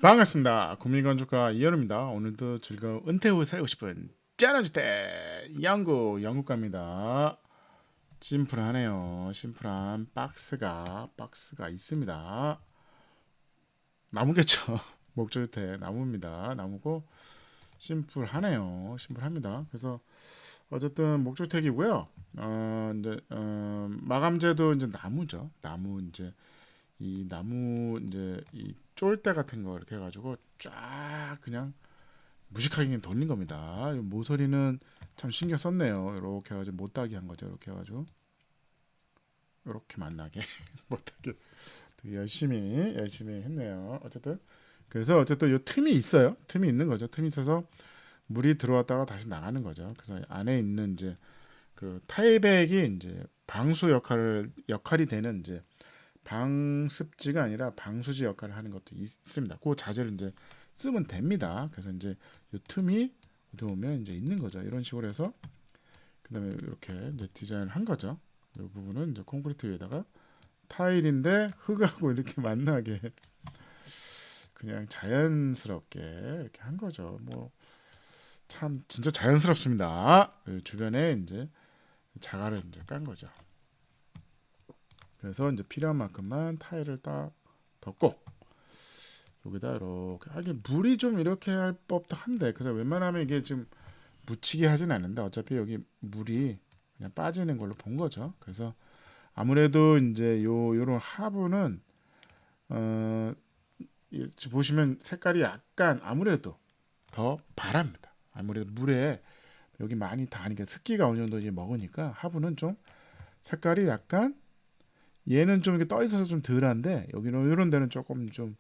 반갑습니다. 국민건축가 이현우입니다. 오늘도 즐거운 은퇴 후 살고 싶은 쩌는주택 영국갑니다. 심플하네요. 심플한 박스가 있습니다. 나무겠죠. 목조주택 나무입니다. 나무고 심플하네요. 심플합니다. 그래서 어쨌든 목조주택이고요. 마감재도 이제 나무죠. 나무 이제 이 나무 이제 이 쫄대 같은 거 이렇게 해가지고 쫙 그냥 무식하게 그냥 돌린 겁니다. 모서리는 참 신경 썼네요. 이렇게 해가지고 못따게 한 거죠. 이렇게 해가지고 이렇게 만나게 못따게 되게 열심히 했네요. 어쨌든 그래서 어쨌든 요 틈이 있어요. 틈이 있는 거죠. 틈이 있어서 물이 들어왔다가 다시 나가는 거죠. 그래서 안에 있는 이제 그 타이백이 이제 방수 역할이 되는 이제 방습지가 아니라 방수지 역할을 하는 것도 있습니다. 그 자재를 이제 쓰면 됩니다. 그래서 이제 이 틈이 어떻게 보면 이제 있는 거죠. 이런 식으로 해서 그다음에 이렇게 이제 디자인을 한 거죠. 이 부분은 이제 콘크리트 위에다가 타일인데 흙하고 이렇게 만나게 그냥 자연스럽게 이렇게 한 거죠. 뭐 참 진짜 자연스럽습니다. 그 주변에 이제 자갈을 이제 깐 거죠. 그래서 이제 필요한 만큼만 타일을 딱 덮고 여기다 이렇게 하긴 물이 좀 이렇게 할 법도 한데 그래서 웬만하면 이게 지금 묻히게 하진 않는데 어차피 여기 물이 그냥 빠지는 걸로 본 거죠. 그래서 아무래도 이제 요런 하부는 어 보시면 색깔이 약간 아무래도 더 바랍니다. 아무래도 물에 여기 많이 닿으니까 습기가 어느 정도 이제 먹으니까 하부는 좀 색깔이 약간 얘는 좀 이렇게 떠 있어서 좀 덜한데 여기는 이런 데는 조금 좀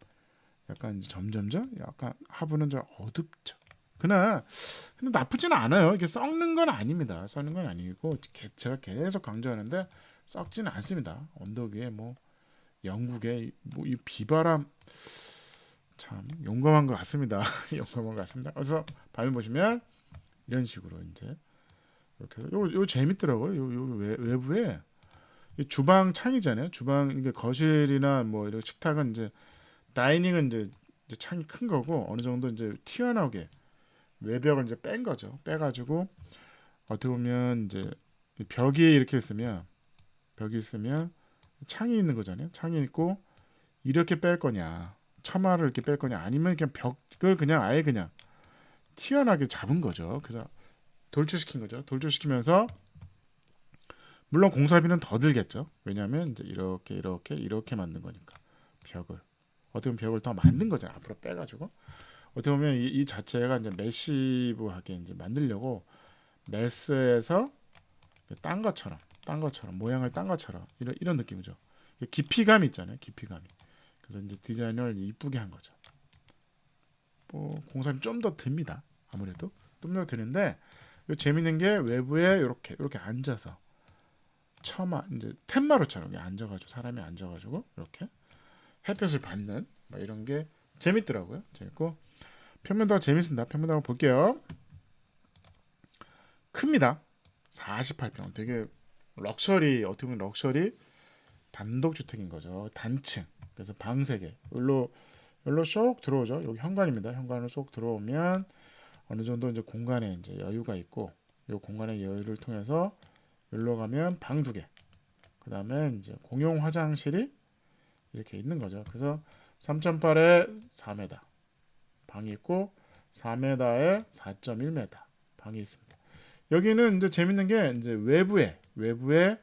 약간 이제 점점점 약간 하부는 좀 어둡죠. 그러나 근데 나쁘지는 않아요. 이게 썩는 건 아닙니다. 썩는 건 아니고 제가 계속 강조하는데 썩지는 않습니다. 언덕 위에 뭐 영국의 뭐 이 비바람 참 용감한 것 같습니다. 용감한 것 같습니다. 그래서 밤에 보시면 이런 식으로 이제 이렇게 해서 요 재밌더라고요. 요 외부에 이 주방 창이잖아요. 주방 이게 거실이나 뭐 이런 식탁은 이제 다이닝은 이제 창이 큰 거고 어느 정도 이제 튀어나오게 외벽을 이제 뺀 거죠. 빼가지고 어떻게 보면 이제 벽이 이렇게 있으면 벽이 있으면 창이 있는 거잖아요. 창이 있고 이렇게 뺄 거냐, 처마를 이렇게 뺄 거냐, 아니면 그냥 벽을 그냥 아예 그냥 튀어나게 잡은 거죠. 그래서 돌출시킨 거죠. 돌출시키면서 물론 공사비는 더 들겠죠. 왜냐하면 이제 이렇게 만든 거니까 벽을 어떻게 보면 벽을 더 만든 거잖아요. 앞으로 빼가지고 어떻게 보면 이 자체가 이제 메시브하게 이제 만들려고 메스에서 딴 것처럼 모양을 딴 것처럼 이런 느낌이죠. 깊이감이 있잖아요. 깊이감이. 그래서 이제 디자인을 이쁘게 한 거죠. 뭐 공사비 좀 더 듭니다. 아무래도 좀 더 드는데 재밌는 게 외부에 이렇게 앉아서 처마 이제 텐마루처럼 앉아가지고 사람이 앉아가지고 이렇게 햇볕을 받는 뭐 이런 게 재밌더라고요. 재밌고 평면도가 재밌습니다. 평면도 볼게요. 큽니다. 48평. 되게 럭셔리 어떻게 보면 럭셔리 단독주택인 거죠. 단층. 그래서 방 3개. 여기로 쏙 들어오죠. 여기 현관입니다. 현관으로 쏙 들어오면 어느 정도 이제 공간에 이제 여유가 있고 이 공간의 여유를 통해서 여기로 가면 방 2개. 그다음에 이제 공용 화장실이 이렇게 있는 거죠. 그래서 3.8에 4m 방이 있고 4m에 4.1m 방이 있습니다. 여기는 이제 재밌는 게 이제 외부에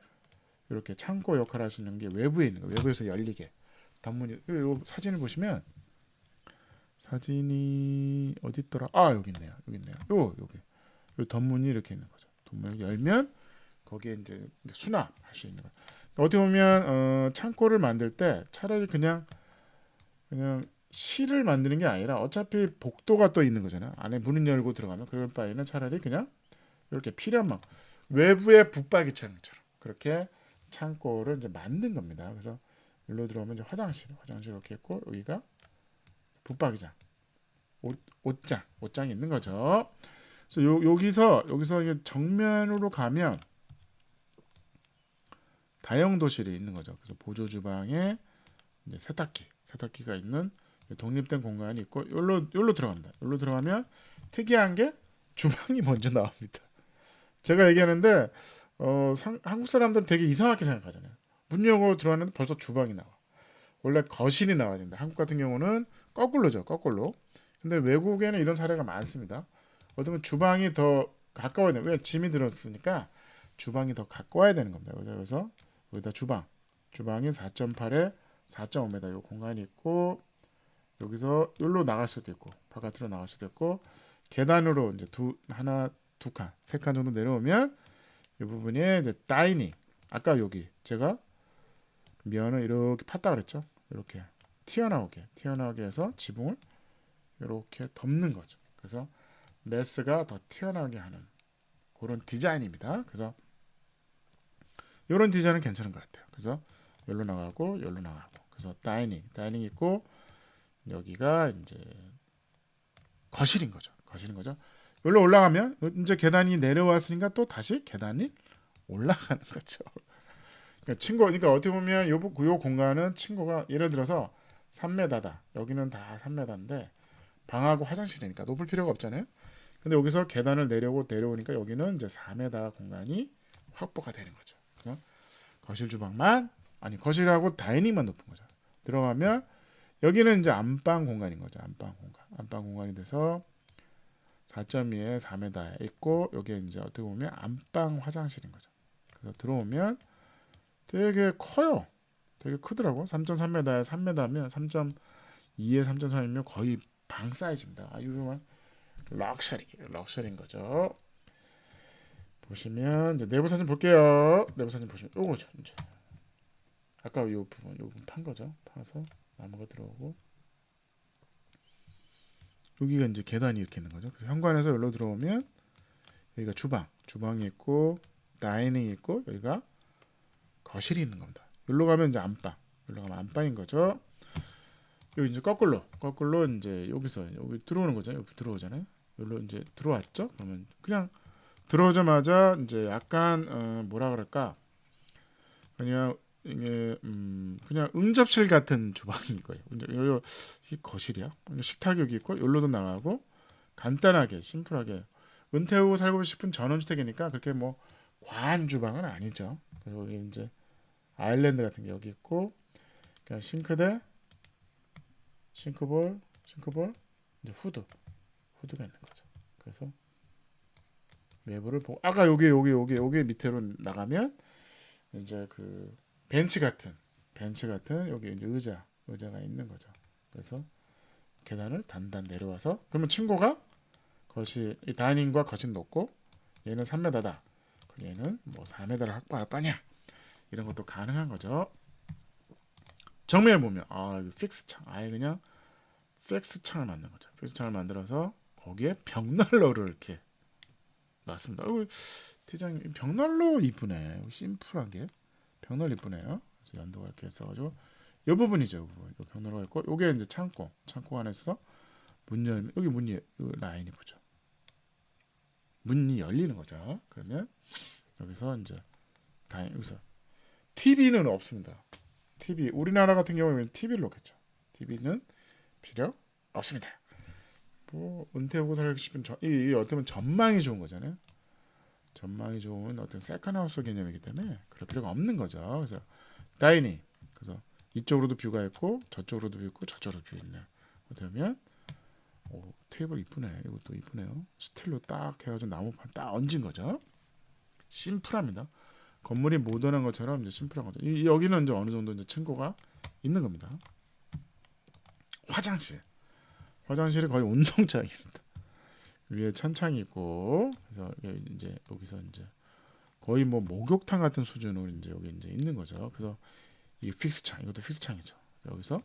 이렇게 창고 역할을 할 수 있는 게 외부에 있는 거. 외부에서 열리게 덧문이 요 사진을 보시면 사진이 어디 있더라? 아 여기 있네요. 여기 요 덧문이 이렇게 있는 거죠. 덧문을 열면 거기에 이제 수납할 수 있는 거. 어떻게 보면 창고를 만들 때 차라리 그냥 실을 만드는 게 아니라 어차피 복도가 또 있는 거잖아요. 안에 문을 열고 들어가면 그럴 바에는 차라리 그냥 이렇게 필요한 만큼 외부의 붙박이창처럼 그렇게 창고를 이제 만든 겁니다. 그래서 일로 들어오면 이제 화장실 이렇게 있고 여기가 붙박이장, 옷장이 있는 거죠. 그래서 여기서 이게 정면으로 가면 다용도실이 있는 거죠. 그래서 보조 주방에 이제 세탁기가 있는 독립된 공간이 있고 여기로 들어갑니다. 여기로 들어가면 특이한 게 주방이 먼저 나옵니다. 제가 얘기하는데 한국 사람들은 되게 이상하게 생각하잖아요. 문 열고 들어왔는데 벌써 주방이 나와. 원래 거실이 나와야 된다. 한국 같은 경우는 거꾸로죠. 거꾸로. 근데 외국에는 이런 사례가 많습니다. 어쩌면 주방이 더 가까워야 돼. 왜? 짐이 들었으니까 주방이 더 가까워야 되는 겁니다. 그래서 여기다 주방이 4.8에 4.5m 요 공간이 있고 여기서 여기로 나갈 수도 있고 바깥으로 나갈 수도 있고 계단으로 이제 두 칸, 세 칸 정도 내려오면 이 부분이 이제 다이닝. 아까 여기 제가 면을 이렇게 팠다 그랬죠. 이렇게 튀어나오게 해서 지붕을 이렇게 덮는 거죠. 그래서 메스가 더 튀어나오게 하는 그런 디자인입니다. 그래서 이런 디자인은 괜찮은 것 같아요. 그래서 여기로 나가고 그래서 다이닝 있고 여기가 이제 거실인 거죠. 여기로 올라가면 이제 계단이 내려왔으니까 또 다시 계단이 올라가는 거죠. 그러니까 어떻게 보면 요 공간은 친구가 예를 들어서 3m다. 여기는 다 3m인데 방하고 화장실이니까 높을 필요가 없잖아요. 근데 여기서 계단을 내려오니까 여기는 이제 4m 공간이 확보가 되는 거죠. 그래서 거실하고 다이닝만 높은 거죠. 들어가면 여기는 이제 안방 공간인 거죠. 안방 공간이 돼서 4.2에 4m에 있고 여기에 이제 어떻게 보면 안방 화장실인 거죠. 그래서 들어오면 되게 커요. 되게 크더라고. 3.3m에 3m면 3.2에 3.3이면 거의 방 사이즈입니다. 이거만 럭셔리인 거죠. 보시면 이제 내부 사진 볼게요. 내부 사진 보시면 요거죠. 이제 아까 요 부분 판 거죠. 파서 나무가 들어오고 여기가 이제 계단이 이렇게 있는 거죠. 그래서 현관에서 여기로 들어오면 여기가 주방이 있고 다이닝이 있고 여기가 거실이 있는 겁니다. 여기로 가면 이제 안방인 거죠. 여기 이제 거꾸로 이제 여기 들어오는 거죠. 여기 들어오잖아요. 여기로 이제 들어왔죠. 그러면 그냥 들어오자마자 이제 약간 뭐라 그럴까 그냥 이게 그냥 응접실 같은 주방인 거예요. 이 거실이야. 식탁이 여기 있고 여기로도 나가고 간단하게 심플하게 은퇴 후 살고 싶은 전원주택이니까 그렇게 뭐 과한 주방은 아니죠. 그리고 여기 이제 아일랜드 같은 게 여기 있고 그냥 싱크볼 이제 후드가 있는 거죠. 그래서 내부를 보고 아까 여기 밑으로 나가면 이제 그 벤치 같은 여기 이제 의자가 있는 거죠. 그래서 계단을 단단 내려와서 그러면 친구가 이 다이닝과 거실 높고 얘는 3m다. 얘는 뭐 4m를 확보할 거냐? 이런 것도 가능한 거죠. 정면에 보면 이거 픽스 창 그냥 픽스 창을 만든 거죠. 픽스 창을 만들어서 거기에 벽난로를 이렇게 놨습니다. 디자인 벽난로 이쁘네. 심플하게 벽난로 이쁘네요. 그래서 연도가 이렇게 있어가지고 이 부분이죠. 이 벽난로가 있고 요게 이제 창고 안에서 문 열면 여기 문이 라인이 보죠. 문이 열리는 거죠. 그러면 여기서 이제 여기서 TV는 없습니다. TV 우리나라 같은 경우에는 TV를 놓겠죠. TV는 필요 없습니다. 뭐 은퇴 후고 살고 싶은 이 어떻게 보면 전망이 좋은 거잖아요. 전망이 좋은 어떤 세컨하우스 개념이기 때문에 그럴 필요가 없는 거죠. 그래서 다이닝 그래서 이쪽으로도 뷰가 있고 저쪽으로도 뷰 있고 저쪽으로도 뷰 있네. 그러면 테이블 이쁘네. 이것도 이쁘네요. 스틸로 딱 해가지고 나무판 딱 얹은 거죠. 심플합니다. 건물이 모던한 것처럼 이제 심플한 거죠. 여기는 이제 어느 정도 이제 층고가 있는 겁니다. 화장실이 거의 운동장입니다. 위에 천창이 있고 그래서 이제 여기서 이제 거의 뭐 목욕탕 같은 수준으로 이제 여기 이제 있는 거죠. 그래서 이 픽스 창 이것도 픽스 창이죠. 여기서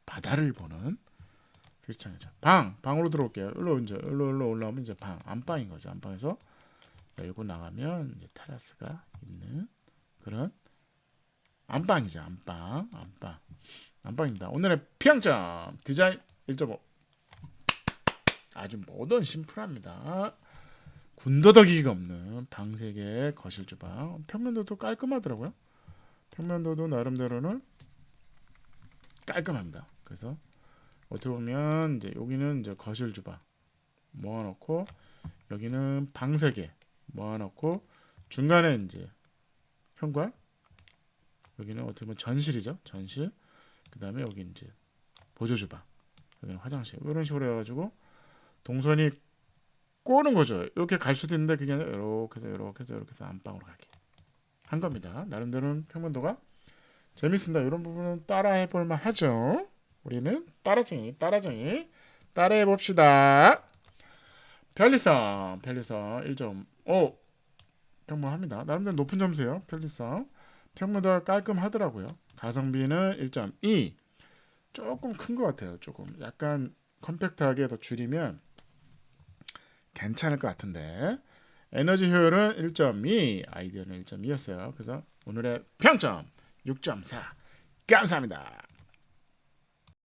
바다를 보는 픽스 창이죠. 방으로 들어올게요. 일로 올라오면 이제 안방인 거죠. 안방에서 열고 나가면 이제 테라스가 있는 그런 안방이죠. 안방입니다. 오늘의 평점 디자인 1.5 아주 모던 심플합니다. 군더더기가 없는 방 3개 거실 주방 평면도도 깔끔하더라고요. 평면도도 나름대로는 깔끔합니다. 그래서 어떻게 보면 이제 여기는 이제 거실 주방 모아놓고 여기는 방 3개 모아놓고 중간에 이제 현관 여기는 어떻게 보면 전실이죠. 전실. 그다음에 여기 이제 보조 주방 여기는 화장실 이런 식으로 해가지고 동선이 꼬는 거죠. 이렇게 갈 수도 있는데 그냥 이렇게 해서 안방으로 가게 한 겁니다. 나름대로는 평면도가 재밌습니다. 이런 부분은 따라해 볼 만하죠. 우리는 따라쟁이 따라해 봅시다. 편리성 1.5 평범합니다. 나름대로 높은 점수예요. 편리성 평면도가 깔끔하더라고요. 가성비는 1.2 조금 큰 것 같아요. 조금 약간 컴팩트하게 더 줄이면 괜찮을 것 같은데 에너지 효율은 1.2 아이디어는 1.2였어요. 그래서 오늘의 평점 6.4 감사합니다.